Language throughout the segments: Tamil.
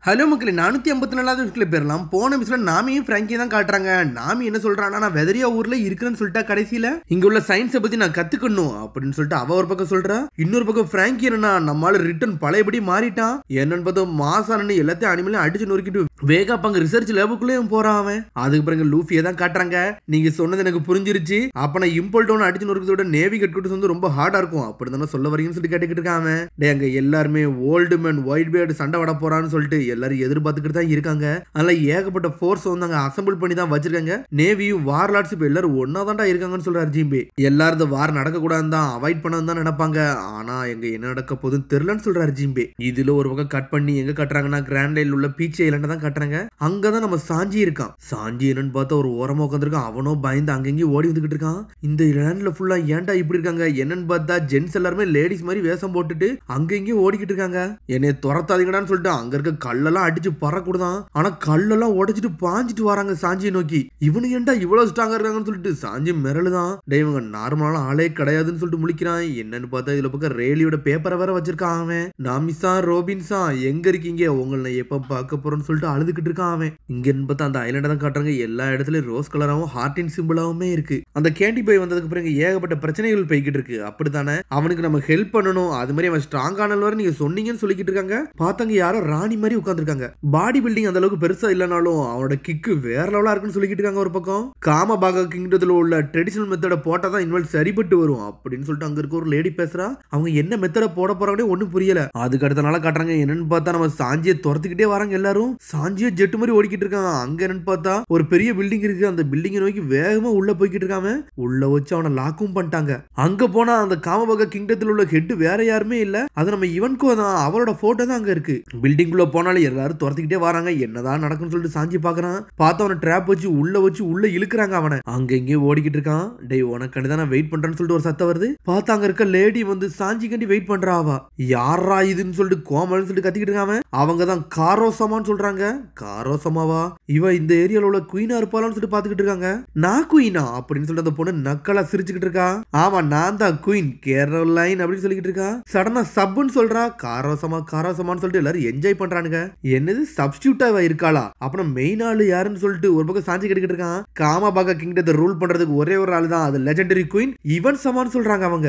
ஹலோ மக்களே 454வது நிமிஷத்துல பேரலாம். போன நிமிஷத்துல நாமியும் பிராங்கி தான் காட்டுறாங்க. நாமி என்ன சொல்றான்னா, நான் வெதரியா ஊர்ல இருக்கிறேன்னு சொல்லிட்டா கடைசியில இங்க உள்ள சயின்ஸை பத்தி நான் கத்துக்கணும் அப்படின்னு சொல்லிட்டு அவ ஒரு பக்கம் சொல்றா. இன்னொரு பக்கம் பிராங்கி என்னன்னா, நம்மளால ரிட்டர்ன் பழையபடி மாறிட்டான். என்னன்னு பார்த்தா மாசானு எல்லாத்தையும் அனிமலையும் அடிச்சு நொறுக்கிட்டு வேகா பங்க ரிசர்ச் லேபுக்குள்ளேயும் போறான் அவன். அதுக்கு பிறகு லூஃபியை தான் காட்டுறாங்க. நீங்க சொன்னது எனக்கு புரிஞ்சிருச்சு. அப்ப நான் இம்போல்டோன் அடிச்சு நொறுக்கிறதோட நேவி கட்கிட்டு வந்து ரொம்ப ஹார்டா இருக்கும் அப்படி தானே சொல்ல வரீங்கன்னு சொல்லி கேட்டுக்கிட்டு இருக்காங்க. டே அங்க எல்லாருமே ஓல்டு மேன் ஒயிட் பேர்டு சண்டை வட போறான்னு சொல்லிட்டு எல்லாரும் எதிர்பார்த்துக்கிட்டு தான் இருக்காங்க. அதனால ஏகப்பட்ட ஃபோர்ஸ் வந்து அங்க அசம்பிள் பண்ணி தான் வச்சிருக்காங்க. நேவியும் வார்லார்ட்ஸ் இப்ப எல்லாரும் ஒன்னா தான்டா இருக்காங்கன்னு சொல்றாரு ஜிம்பே. எல்லாரும் இந்த வார் நடக்க கூடாதுன்னு தான் அவாய்ட் பண்ணணும் தான் நினைப்பாங்க. ஆனா எங்க என்ன நடக்க போகுதுன்னு தெரியலன்னு சொல்றாரு ஜிம்பே. இதுல ஒரு பக்கம் கட் பண்ணி எங்க கட்டுறாங்கன்னா, கிராண்ட் லைன்ல உள்ள பீச் ஐலண்ட தான் கட்டுறாங்க. அங்கதான் நம்ம சாஞ்சி இருக்கான். சாஞ்சி என்னன்னு பார்த்தா ஒரு ஓரமா உட்காந்துருக்கான். அவனோ பயந்து அங்கங்கேயும் ஓடி வந்துகிட்டு இருக்கான். இந்த லேண்ட்ல ஃபுல்லா ஏன்டா இப்படி இருக்காங்க என்னன்னு பார்த்தா, ஜென்ஸ் எல்லாருமே லேடிஸ் மாதிரி வேஷம் போட்டுட்டு அங்கங்கேயும் ஓடிக்கிட்டு இருக்காங்க. என்னை துரத்தாதீங்கடான்னு சொல்லிட்டு அங்க இருக்க கல்லெல்லாம் அடிச்சு பறக்கூடாதான். ஆனா கல்லெல்லாம் உடைச்சிட்டு பாஞ்சிட்டு வராங்க சாஞ்சியை நோக்கி. இவனு ஏன்டா இவ்வளவு ஸ்ட்ராங்கா இருக்காங்கன்னு சொல்லிட்டு சாஞ்சி மிரளுதான். இவங்க நார்மலான ஆளே கிடையாதுன்னு சொல்லிட்டு முழிக்கிறான். என்னன்னு பார்த்தா இதுல பக்கம் ரேலியோட பேப்பரை வேற வச்சிருக்கான் அவன். நாமிசா ரோபின்சா எங்க இருக்கீங்க, உங்களை எப்ப பார்க்க போறோம்னு சொல்லிட்டு அழுதுகிட்டு இருக்கான் அவன். இங்கன்னு பார்த்தா அந்த ஐலண்ட தான் காட்டுறாங்க. எல்லா இடத்துலயும் ரோஸ் கலராவும் ஹார்டின் சிம்பிளாவுமே இருக்கு. அந்த கேண்டி பாய் வந்ததுக்கு பிறகு ஏகப்பட்ட பிரச்சனைகள் போய்கிட்டு இருக்கு. அப்படித்தானே அவனுக்கு நம்ம ஹெல்ப் பண்ணணும். அது மாதிரி அவன் ஸ்ட்ராங் ஆனல் வரை நீங்க சொன்னீங்கன்னு சொல்லிக்கிட்டு இருக்காங்க. பார்த்தாங்க யாரோ ராணி மாதிரி உட்காந்துருக்காங்க. பாடி பில்டிங் அந்த அளவுக்கு பெருசா இல்லனாலும் அவனோட கிக்கு வேற லெவலா இருக்குன்னு சொல்லிக்கிட்டு இருக்காங்க. ஒரு பக்கம் காமபாக கிங்டத்துல உள்ள ட்ரெடிஷனல் மெத்தட போட்டா தான் இன்வால் சரிபட்டு வரும் அப்படின்னு சொல்லிட்டு அங்க இருக்க ஒரு லேடி பேசுறா. அவங்க என்ன மெத்தட போட போறாங்கன்னே ஒண்ணும் புரியல. அதுக்கு அடுத்த நாள காட்டுறாங்க. என்னன்னு பார்த்தா நம்ம சாஞ்சியை துரத்துக்கிட்டே வராங்க. எல்லாரும் சாஞ்சியை ஜெட்டு மாதிரி ஓடிக்கிட்டு இருக்காங்க. அங்க என்னன்னு பார்த்தா ஒரு பெரிய பில்டிங் இருக்கு. அந்த பில்டிங்கை நோக்கி வேகமா உள்ள போய்கிட்டு இருக்காம. உள்ள வச்சு அவனை லாக்கும் பண்ணிட்டாங்க. அங்க போனா அந்த காமபாக கிங்டத்துல உள்ள ஹெட் வேற யாருமே இல்ல, அது நம்ம இவன்கோ தான். அவரோட போட்டோ தான் அங்க இருக்கு. பில்டிங் குள்ள போனாலும் எல்லாரும் துரத்துக்கிட்டே வராங்க. என்னதான் நடக்கும்னு சொல்லிட்டு சாஞ்சி பாக்குறான். பார்த்தா அவனை ட்ராப் வச்சு உள்ள இழுக்கிறாங்க அவனை. அங்க இங்கே ஓடிக்கிட்டு இருக்கான். டேய் உனக்கு தான் வெயிட் பண்றேன்னு சொல்லிட்டு ஒரு சத்தம் வருது. பார்த்தா அங்க இருக்க லேடி வந்து சாஞ்சி கண்டி வெயிட் பண்றா. அவ யாரா இதுன்னு சொல்லிட்டு கோமல்னு சொல்லிட்டு கத்திக்கிட்டு இருக்காங்க. அவங்க தான் காரோசமான்னு சொல்றாங்க. காரோசமாவா? இவ இந்த ஏரியால உள்ள குயினா இருப்பாளான்னு சொல்லிட்டு பாத்துக்கிட்டு இருக்காங்க. நான் குயினா அப்படின்னு சொல்லிட்டு அந்த பொண்ணு நக்கலா சிரிச்சுக்கிட்டு இருக்கா. ஆமா நான் தான் குயின் கேரோலைன் அப்படின்னு சொல்லிக்கிட்டு இருக்கா. சடனா சப்னு சொல்றா. காரோசமான்னு சொல்லிட்டு எல்லாரும் என்ஜாய் பண்றானுங்க. என்னது சப்ஸ்டியூட்டா இருக்காளா? அப்புறம் மெயின் ஆளு யாருன்னு சொல்லிட்டு ஒரு பக்கம் சாஞ்சி கட்டிக்கிட்டு இருக்கான். காமபாக கிங்டத்தை ரூல் பண்றதுக்கு ஒரே ஒரு ஆளு தான், அது லெஜெண்டரி குயின் இவன் சமான்னு சொல்றாங்க.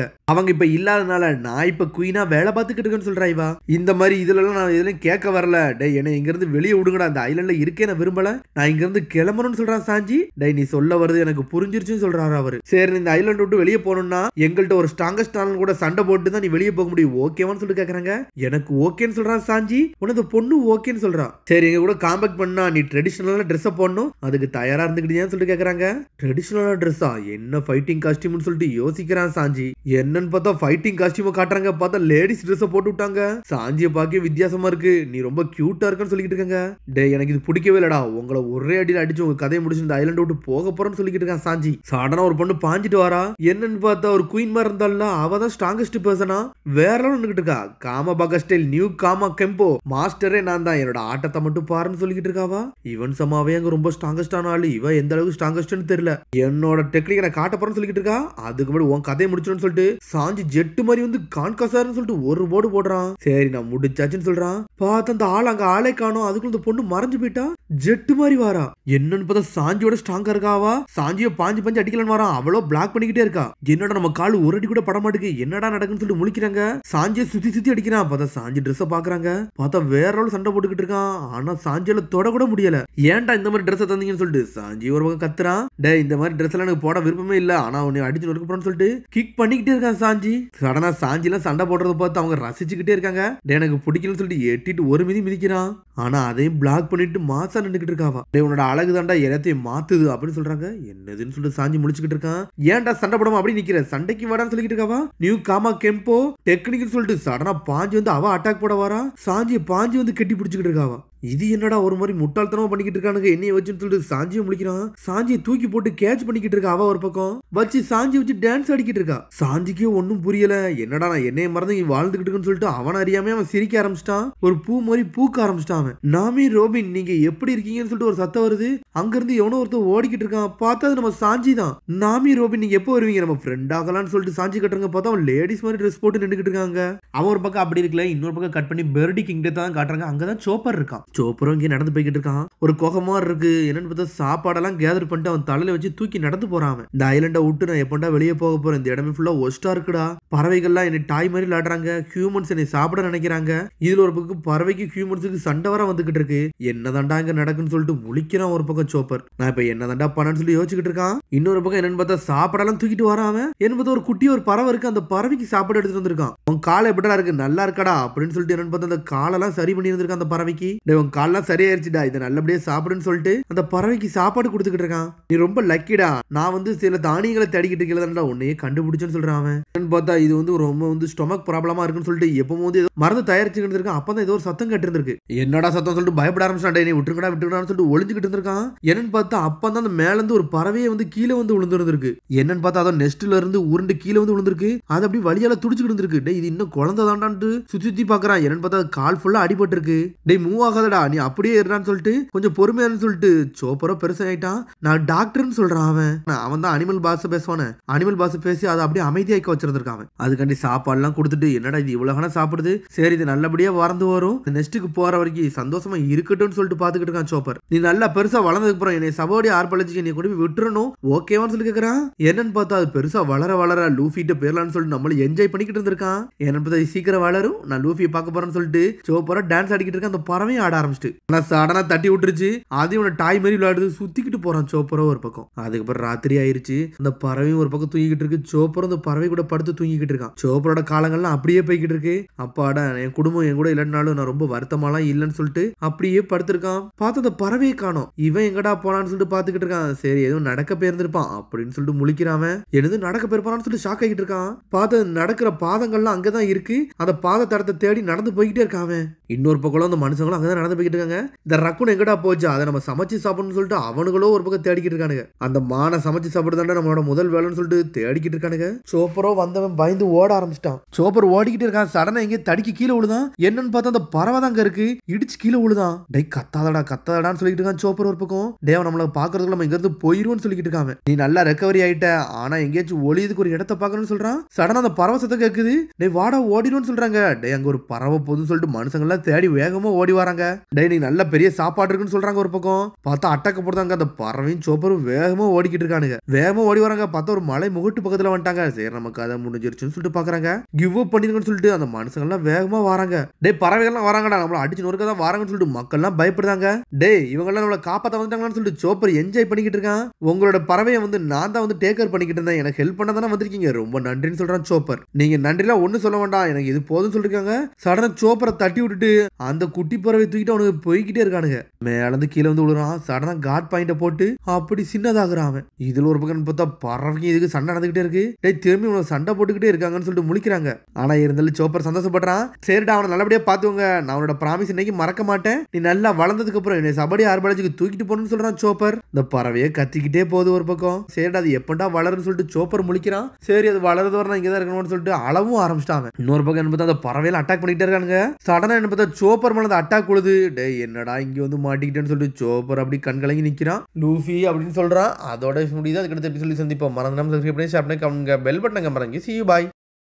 அவங்க இப்ப இல்லாதனால நான் இப்ப குயினா வேலை பார்த்துக்கிட்டு இருக்கேன்னு சொல்றா இவா. இந்த மாதிரி இதுல எல்லாம் நான் எதுவும் கேட்க வரல. டே என்ன இங்க இருந்து வெளியே விடுங்கடா, அந்த ஐலண்ட்ல இருக்கே நான் விரும்பல, நான் இங்க இருந்து கிளம்பணும்னு சொல்றான் சாஞ்சி. டே நீ சொல்ல வருது எனக்கு புரிஞ்சிருச்சுன்னு சொல்றாரு அவரு. சரி இந்த ஐலண்ட் விட்டு வெளியே போகணும்னா எங்கள்கிட்ட ஒரு ஸ்ட்ராங்கஸ்ட் ஆளன் கூட சண்டை போட்டு தான் நீ வெளியே போக முடியும், ஓகேவான்னு சொல்லிட்டு கேக்குறாங்க. எனக்கு ஓகேன்னு சொல்றான் சாஞ்சி. உனது பொண்ணு ஓகேன்னு சொல்றா. சரி எங்க கூட காம்பேக்ட் பண்ணா நீ ட்ரெடிஷனலான ட்ரெஸ் போடணும், அதுக்கு தயாரா இருந்துக்கிட்டேன்னு சொல்லிட்டு கேக்குறாங்க. ட்ரெடிஷனலான ட்ரெஸ்ஸா? என்ன ஃபைட்டிங் காஸ்டியூம்னு சொல்லிட்டு யோசிக்கிறான் சாஞ்சி. என்னன்னு பார்த்தா ஃபைட்டிங் காஸ்டியூம் காட்டுறாங்க. பார்த்தா லேடிஸ் ட்ரெஸ் போட்டு விட்டாங்க. சாஞ்சியை பார்க்க வித்தியாசமா இருக்கு. நீ ரொம்ப கியூட்டா இருக்குன்னு சொல்லிட்டு இருக்காங்க. டே எனக்கு இது பிடிக்கவே இல்லடா, உங்களை ஒரே அடியில் அடிச்சு உங்க கதையை முடிச்சு இந்த ஐலண்ட் விட்டு போக போறேன்னு சொல்லிட்டு இருக்கான் சாஞ்சி. சடனா ஒரு பொண்ணு பாஞ்சிட்டு வரா. என்னன்னு பார்த்தா ஒரு குயின் மாதிரி இருந்தால அவ தான் ஸ்ட்ராங்கஸ்ட் பர்சனா வேற நின்னுகிட்டு இருக்கா. காமபாக ஸ்டைல் நியூ காமா கெம்போ மாஸ்டரே நான் தான், என்னோட ஆட்டத்தை மட்டும் பாருன்னு சொல்லிக்கிட்டு இருக்காவா. இவன் சமாவே அங்க ரொம்ப ஸ்ட்ராங்கஸ்டான ஆளு. இவ எந்த அளவுக்கு ஸ்ட்ராங்கஸ்ட்னு தெரியல. என்னோட டெக்னிக் நான் காட்ட போறேன்னு சொல்லிக்கிட்டு இருக்கா. அதுக்கு முன்னாடி உன் கதையை முடிச்சிடும்னு சொல்லிட்டு சாஞ்சி ஜெட்டு மாதிரி வந்து கான்காசார்னு சொல்லிட்டு ஒரு போர்டு போடுறான். சரி நான் முடிச்சாச்சுன்னு சொல்றான். பார்த்து அந்த ஆள் அங்க ஆளே காணோம். அதுக்குள்ள இந்த பொண்ணு மறைஞ்சு போயிட்டா. ஜெட்டு மாதிரி வாரா. என்னன்னு பார்த்தா சாஞ்சியோட ஸ்ட்ராங்கா இருக்காவா. சாஞ்சியை பாஞ்சு அடிக்கலன்னு வரான். அவ்வளோ பிளாக் பண்ணிக்கிட்டே இருக்கா. என்னடா நம்ம கால் ஒரு அடி கூட பட மாட்டுக்கு, என்னடா நடக்குன்னு சொல்லிட்டு முழிக்கிறாங்க. சாஞ்சியை சுத்தி அடிக்கிறான். பார்த்தா சாஞ்சி ட்ரெஸ் பாக்குறாங்க. பார்த்தா வேற ஒரு சண்டை போட்டுக்கிட்டு இருக்கான். ஆனா சாஞ்சியால தொட கூட முடியல. ஏன்டா இந்த மாதிரி ட்ரெஸ் தந்தீங்கன்னு சொல்லிட்டு சாஞ்சி ஒரு பக்கம் கத்துறான். டே இந்த மாதிரி ட்ரெஸ் எல்லாம் எனக்கு போட விருப்பமே இல்ல, ஆனா உன்னை அடிச்சு நொறுக்க போறேன்னு சொல்லிட்டு கிக் பண்ணிக்கிட்டே இருக்கான் சாஞ்சி. சடனா சாஞ்சி எல்லாம் சண்டை போடுறத பார்த்து அவங்க ரசிச்சுக்கிட்டே இருக்காங்க. டே எனக்கு பிடிக்கலன்னு சொல்லிட்டு எட்டிட்டு ஒரு மிதிக்கிறான். ஆனா அதையும் பிளாக் பண்ணிட்டு மாசா நின்றுகிட்டு இருக்காவா. டே உன்னோட அழகு தாண்டா எல்லாத்தையும் மாத்துது அப்படின்னு சொல்றாங்க. என்னதுன்னு சொல்லிட்டு சாஞ்சி முடிச்சுக்கிட்டு இருக்கான். ஏன்டா சண்டை போடாம அப்படி நிக்கிற, சண்டைக்கு வாடான்னு சொல்லிக்கிட்டு இருக்காவா. நியூ காமா கெம்போ டெக்னிக்னு சொல்லிட்டு சடனா பாஞ்சு வந்து அவ அட்டாக் போட வரா. சாஞ்சியை பாஞ்சு வந்து கெட்டி பிடிச்சுக்கிட்டு இருக்காவா. இது என்னடா ஒரு மாதிரி முட்டாள்தனமா பண்ணிக்கிட்டு இருக்கானுங்க என்னைய வச்சுன்னு சொல்லிட்டு சாஞ்சியை முடிக்கிறான். சாஞ்சியை தூக்கி போட்டு கேட்ச் பண்ணிக்கிட்டு இருக்கா. அவ ஒரு பக்கம் வச்சு சாஞ்சி வச்சு டான்ஸ் அடிக்கிட்டு இருக்கா. சாஞ்சிக்கே ஒன்னும் புரியல. என்னடா நான் என்னைய மறந்து வாழ்ந்துகிட்டு இருக்குன்னு சொல்லிட்டு அவன் அறியாம அவன் சிரிக்க ஆரம்பிச்சிட்டான். ஒரு பூ மாதிரி பூக்க ஆரம்பிச்சிட்டான் அவன். நாமி ரோபின் நீங்க எப்படி இருக்கீங்கன்னு சொல்லிட்டு ஒரு சத்தம் வருது. அங்க இருந்து எவனோ ஒருத்தர் ஓடிக்கிட்டு இருக்கான். பார்த்தா அது நம்ம சாஞ்சி தான். நாமி ரோபின் நீங்க எப்போ வருவீங்க, நம்ம ஃப்ரெண்ட் ஆகலாம்னு சொல்லிட்டு சாஞ்சி கட்டுறங்க. பார்த்தா அவன் லேடிஸ் மாதிரி ட்ரெஸ் போட்டு நின்றுகிட்டு இருக்காங்க. அவன் ஒரு பக்கம் அப்படி இருக்கல. இன்னொரு பக்கம் கட் பண்ணி பெர்டி கிங்டத்தை தான் காட்டுறாங்க. அங்கதான் சோப்பர் இருக்கான். சோப்பரும் இங்கே நடந்து போய்கிட்டு இருக்கான். ஒரு குகை மாதிரி இருக்கு. என்னன்னு பார்த்தா சாப்பாடெல்லாம் கேதர் பண்ணிட்டு அவன் தலையில வச்சு தூக்கி நடந்து போறான். இந்த ஐலண்டை விட்டு நான் எப்பண்டா வெளியே போக போறேன், இந்த இடமே ஃபுல்லா ஒஸ்டா இருக்குடா, பறவைகள்லாம் என்னை டாய் மாதிரி விளையாடுறாங்க, ஹியூமன்ஸ் என்னை சாப்பிட நினைக்கிறாங்க, இதுல ஒரு பக்கம் பறவைக்கு ஹியூமன்ஸுக்கு சண்டை வர வந்துகிட்டு இருக்கு, என்னதாண்டா இங்க நடக்குன்னு சொல்லிட்டு முழிக்கிறான் ஒரு பக்கம் சோப்பர். நான் இப்ப என்னதாண்டா பண்ணன்னு சொல்லி யோசிச்சுக்கிட்டு இருக்கான். இன்னொரு பக்கம் என்னன்னு பார்த்தா சாப்பாடெல்லாம் தூக்கிட்டு வரான். என்ன பார்த்தா ஒரு குட்டி ஒரு பறவை இருக்கு, அந்த பறவைக்கு சாப்பாடு எடுத்துட்டு வந்திருக்கான். உன் காலை எப்படா இருக்கு, நல்லா இருக்கடா அப்படின்னு சொல்லிட்டு என்னன்னு பார்த்தா அந்த காலெல்லாம் சரி பண்ணி இருந்திருக்கான் அந்த பறவைக்கு. உன் காலெல்லாம் சரியாயிருச்சுடா, இதை நல்லபடியா சாப்பிடுன்னு சொல்லிட்டு அந்த பறவைக்கு சாப்பாடு கொடுத்துக்கிட்டு இருக்கான். நீ ரொம்ப லக்கிடா, நான் வந்து சில தானியங்களை தேடிக்கிட்டு இருக்கல உன்னையே கண்டுபிடிச்சேன்னு சொல்றான் அவன். பார்த்தா இது வந்து ரொம்ப வந்து ஸ்டொமக் ப்ராப்ளமா இருக்குன்னு சொல்லிட்டு எப்பவும் வந்து மருந்து தயாரிச்சுக்கிட்டு இருக்கான். அப்பதான் ஏதோ ஒரு சத்தம் கேட்டு இருந்திருக்கு. என்னடா சத்தம் சொல்லிட்டு பயப்பட ஆரம்பிச்சான். நீ விட்டுருக்கடான்னு சொல்லிட்டு ஒளிஞ்சுக்கிட்டு இருந்திருக்கான். என்னன்னு பார்த்தா அப்பதான் அந்த மேல இருந்து ஒரு பறவையை வந்து கீழே வந்து விழுந்துருக்கு. என்னன்னு பார்த்தா அதோ நெஸ்ட்ல இருந்து உருண்டு கீழே வந்து விழுந்திருக்கு. அது அப்படி வழியால துடிச்சுக்கிட்டு இருந்திருக்கு. டே இது இன்னும் குழந்தை தாண்டான்ட்டு சுத்தி பாக்குறான். என்னன்னு பார்த்தா கால் ஃபுல்லா அடிபட்டு இருக்கு. டே மூவ் ஆகாதடா, நீ அப்படியே இருறான்னு சொல்லிட்டு கொஞ்சம் பொறுமையானு சொல்லிட்டு சோப்பரோ பெருசாயிட்டான். நான் டாக்டர்னு சொல்றான் அவன் தான் அனிமல் பாஸ் பேசுவானே, அனிமல் பாஸ் பேசி அதை அப்படியே அமைதியாக்க வச்சிருந்திருக்கான். அதுக்காண்டி சாப்பாடுலாம் கொடுத்துட்டு என்னடா இது இவ்வளவு சாப்பிடுது, சரி இது நல்லபடியா வளர்ந்து வரும், நெக்ஸ்ட்டுக்கு போற வரைக்கும் சந்தோஷமா இருக்கட்டும்னு சொல்லிட்டு பாத்துக்கிட்டு இருக்கான் சோப்பர். நீ நல்லா பெருசா வளர்ந்ததுக்கு அப்புறம் என்னை சபோடி ஆர்ப்பளிச்சு நீ கொண்டு போய் விட்டுறணும் ஓகேவான்னு சொல்லி கேட்கறான். என்னன்னு பார்த்தா அது பெருசா வளர வளர லூஃபிட்ட பேர்லான்னு சொல்லிட்டு நம்மள என்ஜாய் பண்ணிக்கிட்டு இருந்திருக்கான். என்னன்னு பார்த்தா சீக்கிரம் வளரும், நான் லூஃபியை பார்க்க போறேன்னு சொல்லிட்டு சோப்பரா டான்ஸ் ஆடிக்கிட்டு இருக்கான். அந்த பறவையும் ஆட ஆரம்பிச்சிட்டு ஆனா சடனா தட்டி விட்டுருச்சு. அதையும் உன டாய் மாதிரி விளையாடுது, சுத்திக்கிட்டு போறான் சோப்பரோ ஒரு பக்கம். அதுக்கப்புறம் ராத்திரி ஆயிருச்சு. அந்த பறவையும் ஒரு பக்கம் தூங்கிக்கிட்டு இருக்கு. சோப்பரும் அந்த பறவை கூட படுத்து தூங்கிக்கிட்டு இருக்கான். சோப்பரோட காலங்கள்லாம் அப்படியே போய்கிட்டு இருக்கு. அப்பாடா என் குடும்பம் என் கூட இல்லைன்னாலும் நான் ரொம்ப வருத்தமாலாம் இல்லைன்னு சொல்லிட்டு அப்படியே படுத்திருக்கான். பார்த்து அந்த பறவையை காணோம். இவன் எங்கடா போனான்னு சொல்லிட்டு பாத்துக்கிட்டு இருக்கான். சரி எதுவும் நடக்க போயிருந்திருப்பான் அப்படின்னு சொல்லிட்டு முழிக்கிறான். எனது நடக்க போயிருப்பான்னு சொல்லிட்டு ஷாக் ஆகிட்டு இருக்கான். பார்த்து நடக்கிற பாதங்கள்லாம் அங்கதான் இருக்கு. அந்த பாத தடத்தை தேடி நடந்து போய்கிட்டே இருக்கான். இன்னொரு பக்கம் அந்த மனுஷங்களும் அங்கதான் நடந்து போய்கிட்டு இருக்காங்க. இந்த ரக்குன் எங்கடா போச்சு, அதை நம்ம சமைச்சு சாப்பிடணும்னு சொல்லிட்டு அவனுங்களோ ஒரு பக்கம் தேடிக்கிட்டு இருக்கானுங்க. அந்த மானை சமைச்சு சாப்பிடுதாண்டா நம்மளோட முதல் வேலைன்னு சொல்லிட்டு தேடிக்கிட்டு இருக்கானுங்க. சோப்பரோ வந்தவன் பயந்து ஓட ஆரம்பிச்சிட்டான். சோப்பர் ஓடிக்கிட்டு இருக்கான். சடனா எங்கே தடிக்கு கீழே விழுதான். என்னன்னு பார்த்தா அந்த பறவை தான் அங்க இருக்கு, இடிச்சு கீழே விழுதான். டே கத்தாதடான்னு சொல்லிட்டு இருக்கான் சோப்பர் ஒரு பக்கம். டேவ் நம்மள பாக்குறதுக்கு நம்ம இங்க இருந்து போயிருவோம்னு சொல்லிக்கிட்டு இருக்காங்க. நீ நல்லா ரெக்கவரி ஆயிட்ட, ஆனா எங்கேயாச்சும் ஒளியதுக்கு ஒரு இடத்த பாக்கணும்னு சொல்றான். சடனா அந்த பறவை சத்தம் கேக்குது. டே வாடா ஓடிடும்னு சொல்றாங்க. டே அங்க ஒரு பறவை போதுன்னு சொல்லிட்டு மனுஷங்க எல்லாம் தேடி வேகமா ஓடி வராங்க. டே நீ நல்ல பெரிய சாப்பாடு இருக்குன்னு சொல்றாங்க ஒரு பக்கம். பார்த்தா அட்டாக்க போடுறாங்க. அந்த பறவையும் சோப்பரும் வேகமா ஓடிக்கிட்டு இருக்கானுங்க. வேகமா ஓடி வராங்க. பார்த்தா ஒரு மலை முகட்டு பக்கத்துல வந்துட்டாங்க. சரி நமக்கு அதை முடிஞ்சிருச்சுன்னு சொல்லிட்டு பாக்குறாங்க. கிவ் அப் பண்ணிருங்கன்னு சொல்லிட்டு அந்த மனுஷங்க எல்லாம் வேகமா வராங்க. டே பறவைகள்லாம் வராங்கடா, நம்மள அடிச்சு நொறுக்க தான் வராங்கன்னு சொல்லிட்டு மக்கள் எல்லாம் பயப்படுறாங்க. டே இவங்க எல்லாம் நம்மள காப்பாத்த வந்துட்டாங்கன்னு சொல்லிட்டு சோப்பர் என்ஜாய் பண்ணிக்கிட்டு இருக்கான். உங்களோட பறவையை வந்து நான் தான் வந்து டேக் கேர் பண்ணிக்கிட்டு இருந்தேன், எனக்கு ஹெல்ப் பண்ண தானே வந்திருக்கீங்க, ரொம்ப நன்றின்னு சொல்றான் சோப்பர். நீங்க நன்றிலாம் ஒண்ணு சொல்ல வேண்டாம், எனக்கு இது போதும் சொல்லிருக்காங்க. சடனா சோப்பரை தட்டி விட்டுட்டு அந்த குட்டி பறவை தூக்கிட்டு அவனுக்கு போய்கிட்டே இருக்கானுங்க. மேலந்து கீழே வந்து விழுறான். சடனா காட் பாயிண்ட போட்டு அப்படி சின்னதாகிறான். இதுல ஒரு பக்கம் பார்த்தா பறவைக்கு இதுக்கு சண்டை நடந்துகிட்டே இருக்கு. திரும்பி உனக்கு சண்டை போட்டுக்கிட்டே இருக்காங்கன்னு சொல்லிட்டு முழிக்கிறாங்க. ஆனா இருந்தாலும் சோப்பர் சந்தோஷப்படுறான். சரிடா அவனை நல்லபடியா பாத்துவங்க, நான் அவனோட ப்ராமிஸ் இன்னைக்கு மறக்க மாட்டேன், நீ நல்லா வளர்ந்ததுக்கு அப்புறம் என்னை சபடி ஆர்பாலஜிக்கு தூக்கிட்டு போகணும்னு சொல்றான் சோப்பர். இந்த பறவையை கத்திக்கிட்டே போகுது ஒரு பக்கம். சரிடா அது எப்படா வளருன்னு சொல்லிட்டு சோப்பர் முழிக்கிறான். சரி அது வளர்றது வர இங்கதான் இருக்கணும்னு சொல்லிட்டு அளவும் ஆரம்பிச்சிட்டாங்க. இன்னொரு பக்கம் என்ன பார்த்தா அந்த பறவையில அட்டாக் பண்ணிட்டே இருக்காங்க. சடனா என்ன பார்த்தா சோப்பர் மேல அட்டாக் உழுது. டே என்னடா இங்க வந்து மாட்டிக்கிட்டேன்னு சொல்லிட்டு சோப்பர் அப்படி கண்கலங்கி நிக்கிறான். லூஃபி அப்படின்னு சொல்றான். அதோட முடியுது. அதுக்கடுத்து எப்படி சொல்லி சந்திப்போம். மறந்துடாம சப்ஸ்கிரைப் பண்ணி ஷேர் பண்ணி கமெண்ட் பெல் பட்டன் மறந்து see you bye.